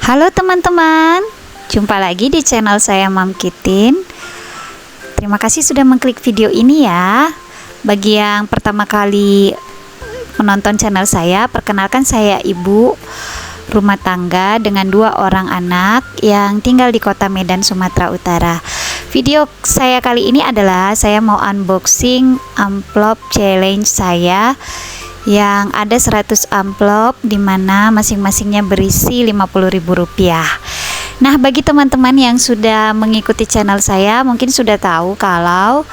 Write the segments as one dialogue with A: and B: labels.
A: Halo teman-teman, jumpa lagi di channel saya Mam Kitin. Terima kasih sudah mengklik video ini ya. Bagi yang pertama kali menonton channel saya, perkenalkan saya ibu rumah tangga dengan 2 orang anak yang tinggal di kota Medan, Sumatera Utara. Video saya kali ini adalah saya mau unboxing amplop challenge saya yang ada 100 amplop di mana masing-masingnya berisi Rp50.000. Nah, bagi teman-teman yang sudah mengikuti channel saya mungkin sudah tahu kalau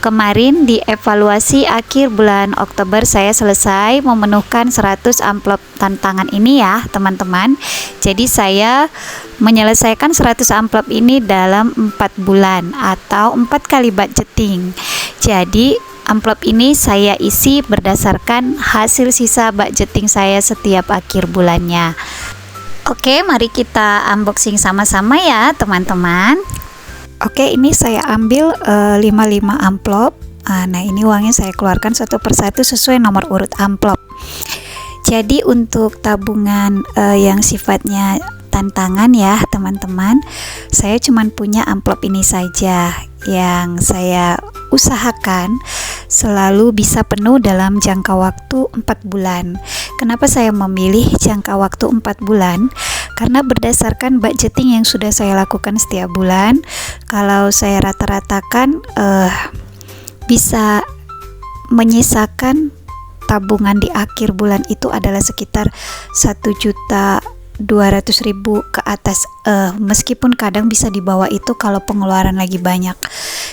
A: kemarin di evaluasi akhir bulan Oktober saya selesai memenuhkan 100 amplop tantangan ini ya teman-teman. Jadi saya menyelesaikan 100 amplop ini dalam 4 bulan atau 4 kali budgeting. Jadi amplop ini saya isi berdasarkan hasil sisa budgeting saya setiap akhir bulannya. Oke, mari kita unboxing sama-sama ya teman-teman. Oke, ini saya ambil 55 amplop. Nah, ini uangnya saya keluarkan satu persatu sesuai nomor urut amplop. Jadi untuk tabungan yang sifatnya tantangan ya teman-teman, saya cuma punya amplop ini saja yang saya usahakan selalu bisa penuh dalam jangka waktu 4 bulan. Kenapa saya memilih jangka waktu 4 bulan? Karena berdasarkan budgeting yang sudah saya lakukan setiap bulan, kalau saya rata-ratakan bisa menyisakan tabungan di akhir bulan itu adalah sekitar 1.200.000 ke atas, meskipun kadang bisa di bawah itu kalau pengeluaran lagi banyak.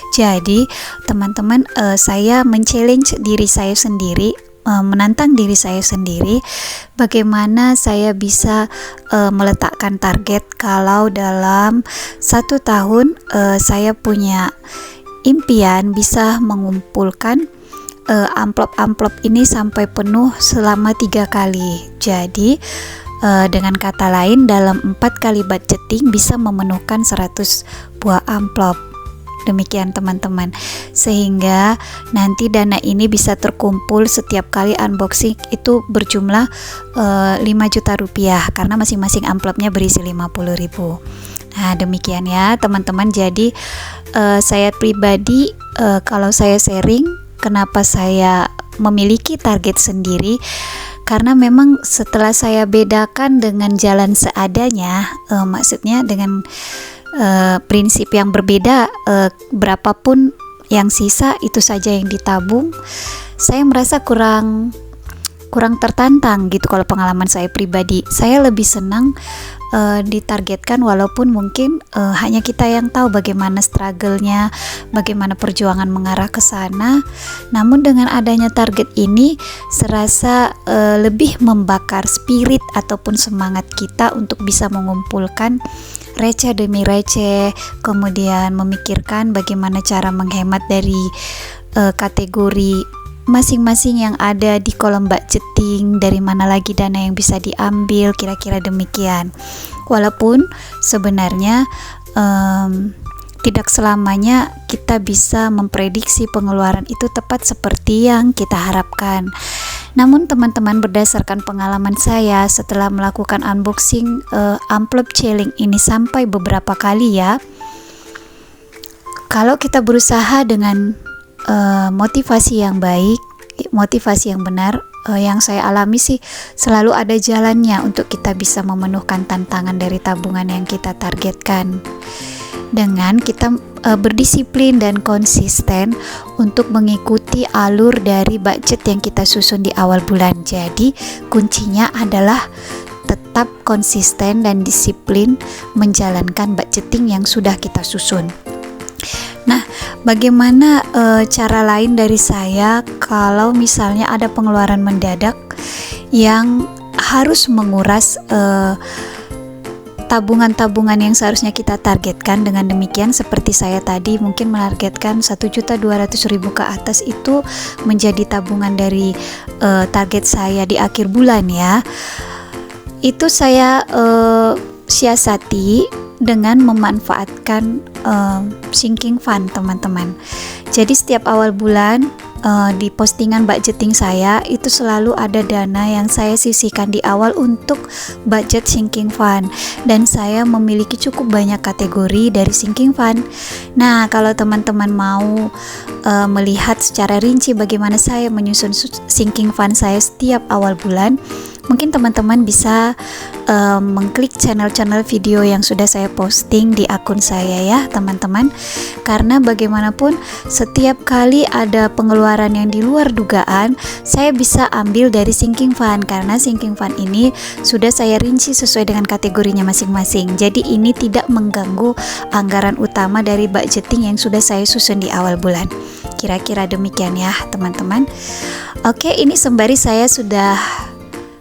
A: Jadi teman-teman, saya men-challenge diri saya sendiri, menantang diri saya sendiri bagaimana saya bisa meletakkan target kalau dalam 1 tahun saya punya impian bisa mengumpulkan amplop-amplop ini sampai penuh selama 3 kali. Jadi dengan kata lain dalam 4 kali budgeting bisa memenuhkan 100 buah amplop. Demikian teman-teman, sehingga nanti dana ini bisa terkumpul setiap kali unboxing itu berjumlah Rp5 juta karena masing-masing amplopnya berisi 50.000. Nah, demikian ya teman-teman. Jadi saya pribadi kalau saya sharing kenapa saya memiliki target sendiri, karena memang setelah saya bedakan dengan jalan seadanya, maksudnya dengan prinsip yang berbeda, berapapun yang sisa itu saja yang ditabung, saya merasa kurang tertantang gitu. Kalau pengalaman saya pribadi, saya lebih senang ditargetkan, walaupun mungkin hanya kita yang tahu bagaimana struggle-nya, bagaimana perjuangan mengarah ke sana. Namun dengan adanya target ini serasa lebih membakar spirit ataupun semangat kita untuk bisa mengumpulkan receh demi receh, kemudian memikirkan bagaimana cara menghemat dari kategori masing-masing yang ada di kolom budgeting, dari mana lagi dana yang bisa diambil, kira-kira demikian. Walaupun sebenarnya tidak selamanya kita bisa memprediksi pengeluaran itu tepat seperti yang kita harapkan. Namun teman-teman, berdasarkan pengalaman saya setelah melakukan unboxing amplop challenge ini sampai beberapa kali ya, kalau kita berusaha dengan motivasi yang baik, motivasi yang benar, yang saya alami sih selalu ada jalannya untuk kita bisa memenuhkan tantangan dari tabungan yang kita targetkan, dengan kita berdisiplin dan konsisten untuk mengikuti alur dari budget yang kita susun di awal bulan. Jadi kuncinya adalah tetap konsisten dan disiplin menjalankan budgeting yang sudah kita susun. Nah, bagaimana cara lain dari saya kalau misalnya ada pengeluaran mendadak yang harus menguras tabungan-tabungan yang seharusnya kita targetkan? Dengan demikian, seperti saya tadi mungkin menargetkan 1.200.000 ke atas itu menjadi tabungan dari target saya di akhir bulan ya. Itu saya siasati dengan memanfaatkan sinking fund teman-teman. Jadi setiap awal bulan di postingan budgeting saya itu selalu ada dana yang saya sisihkan di awal untuk budget sinking fund, dan saya memiliki cukup banyak kategori dari sinking fund. Nah, kalau teman-teman mau melihat secara rinci bagaimana saya menyusun sinking fund saya setiap awal bulan, mungkin teman-teman bisa mengklik channel-channel video yang sudah saya posting di akun saya ya teman-teman, karena bagaimanapun setiap kali ada pengeluaran yang di luar dugaan, saya bisa ambil dari sinking fund, karena sinking fund ini sudah saya rinci sesuai dengan kategorinya masing-masing. Jadi ini tidak mengganggu anggaran utama dari budgeting yang sudah saya susun di awal bulan. Kira-kira demikian ya teman-teman. Oke, ini sembari saya sudah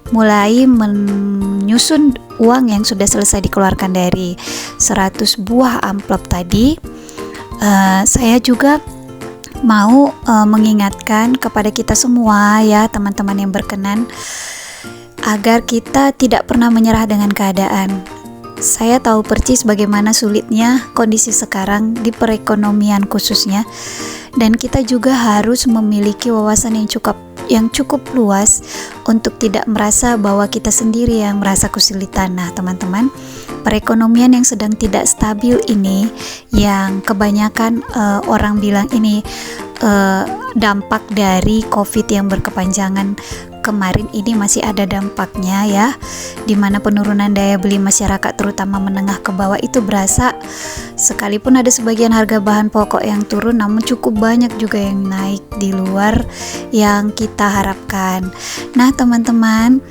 A: mulai menyusun uang yang sudah selesai dikeluarkan dari 100 buah amplop tadi, saya juga mau mengingatkan kepada kita semua ya teman-teman yang berkenan, agar kita tidak pernah menyerah dengan keadaan. Saya tahu persis bagaimana sulitnya kondisi sekarang di perekonomian khususnya, dan kita juga harus memiliki wawasan yang cukup luas untuk tidak merasa bahwa kita sendiri yang merasa kesulitan. Nah teman-teman, perekonomian yang sedang tidak stabil ini, yang kebanyakan orang bilang ini dampak dari COVID yang berkepanjangan kemarin, ini masih ada dampaknya ya, dimana penurunan daya beli masyarakat terutama menengah ke bawah itu berasa. Sekalipun ada sebagian harga bahan pokok yang turun, namun cukup banyak juga yang naik di luar yang kita harapkan. Nah teman-teman,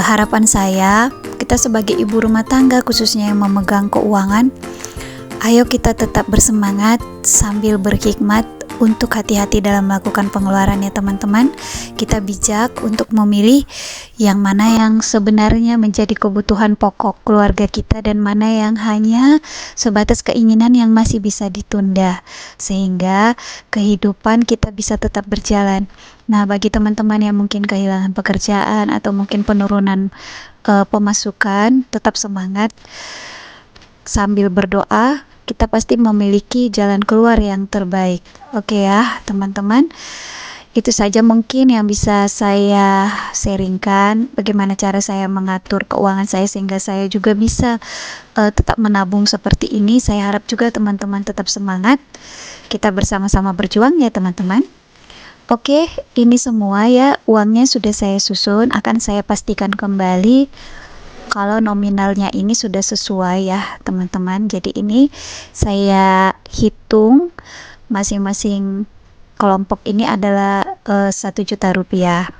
A: harapan saya, kita sebagai ibu rumah tangga khususnya yang memegang keuangan, ayo kita tetap bersemangat sambil berhikmat untuk hati-hati dalam melakukan pengeluaran ya teman-teman. Kita bijak untuk memilih yang mana yang sebenarnya menjadi kebutuhan pokok keluarga kita, dan mana yang hanya sebatas keinginan yang masih bisa ditunda, sehingga kehidupan kita bisa tetap berjalan. Nah, bagi teman-teman yang mungkin kehilangan pekerjaan atau mungkin penurunan pemasukan, tetap semangat sambil berdoa. Kita pasti memiliki jalan keluar yang terbaik. Oke ya teman-teman, itu saja mungkin yang bisa saya sharingkan, bagaimana cara saya mengatur keuangan saya sehingga saya juga bisa tetap menabung seperti ini. Saya harap juga teman-teman tetap semangat, kita bersama-sama berjuang ya teman-teman. Oke, ini semua ya uangnya sudah saya susun, akan saya pastikan kembali kalau nominalnya ini sudah sesuai ya teman-teman. Jadi ini saya hitung masing-masing kelompok ini adalah 1 juta rupiah.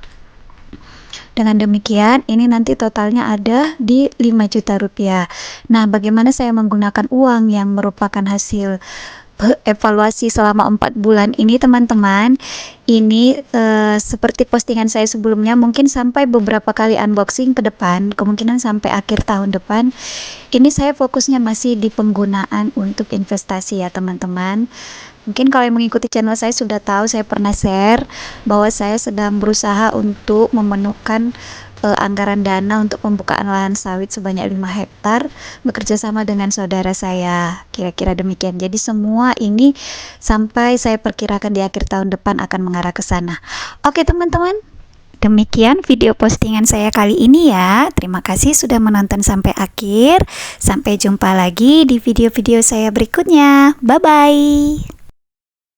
A: Dengan demikian ini nanti totalnya ada di 5 juta rupiah. Nah, bagaimana saya menggunakan uang yang merupakan hasil evaluasi selama 4 bulan ini teman-teman, ini seperti postingan saya sebelumnya, mungkin sampai beberapa kali unboxing ke depan, kemungkinan sampai akhir tahun depan, ini saya fokusnya masih di penggunaan untuk investasi ya teman-teman. Mungkin kalau yang mengikuti channel saya sudah tahu, saya pernah share bahwa saya sedang berusaha untuk memenuhkan anggaran dana untuk pembukaan lahan sawit sebanyak 5 hektar bekerja sama dengan saudara saya, kira-kira demikian. Jadi semua ini sampai saya perkirakan di akhir tahun depan akan mengarah ke sana. Oke teman-teman, demikian video postingan saya kali ini ya. Terima kasih sudah menonton sampai akhir. Sampai jumpa lagi di video-video saya berikutnya. Bye bye.